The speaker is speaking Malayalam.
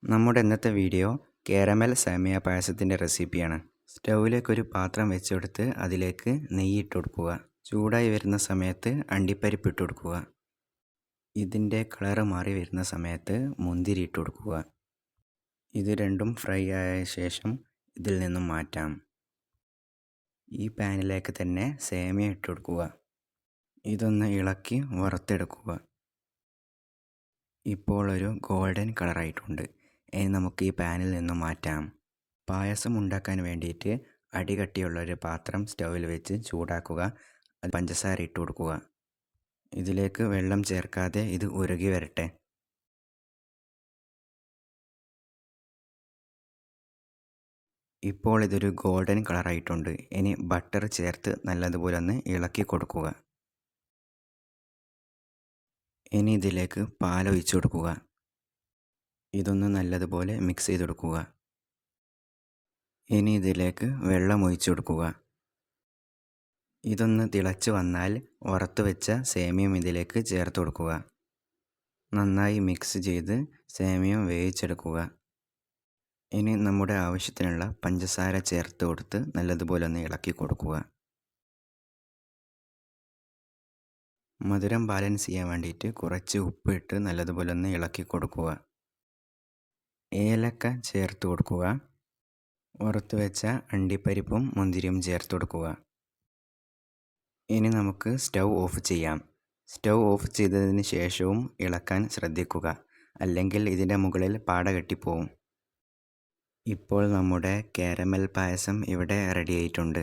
നമ്മുടെ ഇന്നത്തെ വീഡിയോ കാരമൽ സേമിയ പായസത്തിൻ്റെ റെസിപ്പിയാണ്. സ്റ്റൗവിലേക്ക് ഒരു പാത്രം വെച്ചെടുത്ത് അതിലേക്ക് നെയ്യ് ഇട്ട് കൊടുക്കുക. ചൂടായി വരുന്ന സമയത്ത് അണ്ടിപ്പരിപ്പ് ഇട്ട് കൊടുക്കുക. ഇതിൻ്റെ കളറ് മാറി വരുന്ന സമയത്ത് മുന്തിരി ഇട്ട് കൊടുക്കുക. ഇത് രണ്ടും ഫ്രൈ ആയ ശേഷം ഇതിൽ നിന്നും മാറ്റാം. ഈ പാനിലേക്ക് തന്നെ സേമിയ ഇട്ട് കൊടുക്കുക. ഇതൊന്ന് ഇളക്കി വറുത്തെടുക്കുക. ഇപ്പോൾ ഒരു ഗോൾഡൻ കളറായിട്ടുണ്ട്. ഇനി നമുക്ക് ഈ പാനിൽ നിന്നും മാറ്റാം. പായസം ഉണ്ടാക്കാൻ വേണ്ടിയിട്ട് അടികട്ടിയുള്ളൊരു പാത്രം സ്റ്റൗവിൽ വെച്ച് ചൂടാക്കുക. അത് പഞ്ചസാര ഇട്ട് കൊടുക്കുക. ഇതിലേക്ക് വെള്ളം ചേർക്കാതെ ഇത് ഉരുകി വരട്ടെ. ഇപ്പോൾ ഇതൊരു ഗോൾഡൻ കളറായിട്ടുണ്ട്. ഇനി ബട്ടർ ചേർത്ത് നല്ലതുപോലെ ഒന്ന് ഇളക്കി കൊടുക്കുക. ഇനി ഇതിലേക്ക് പാലൊഴിച്ചു കൊടുക്കുക. ഇതൊന്ന് നല്ലതുപോലെ മിക്സ് ചെയ്ത് കൊടുക്കുക. ഇനി ഇതിലേക്ക് വെള്ളം ഒഴിച്ചു കൊടുക്കുക. ഇതൊന്ന് തിളച്ച് വന്നാൽ വറുത്ത് വെച്ച സേമിയം ഇതിലേക്ക് ചേർത്ത് കൊടുക്കുക. നന്നായി മിക്സ് ചെയ്ത് സേമിയം വേവിച്ചെടുക്കുക. ഇനി നമ്മുടെ ആവശ്യത്തിനുള്ള പഞ്ചസാര ചേർത്ത് കൊടുത്ത് നല്ലതുപോലെ ഒന്ന് ഇളക്കി കൊടുക്കുക. മധുരം ബാലൻസ് ചെയ്യാൻ വേണ്ടിയിട്ട് കുറച്ച് ഉപ്പിട്ട് നല്ലതുപോലെ ഒന്ന് ഇളക്കി കൊടുക്കുക. ഏലക്ക ചേർത്ത് കൊടുക്കുക. വറുത്ത് വെച്ച അണ്ടിപ്പരിപ്പും മുന്തിരിയും ചേർത്ത് കൊടുക്കുക. ഇനി നമുക്ക് സ്റ്റൗ ഓഫ് ചെയ്യാം. സ്റ്റൗ ഓഫ് ചെയ്തതിന് ശേഷവും ഇളക്കാൻ ശ്രദ്ധിക്കുക, അല്ലെങ്കിൽ ഇതിൻ്റെ മുകളിൽ പാട കെട്ടിപ്പോവും. ഇപ്പോൾ നമ്മുടെ കാരമൽ പായസം ഇവിടെ റെഡി ആയിട്ടുണ്ട്.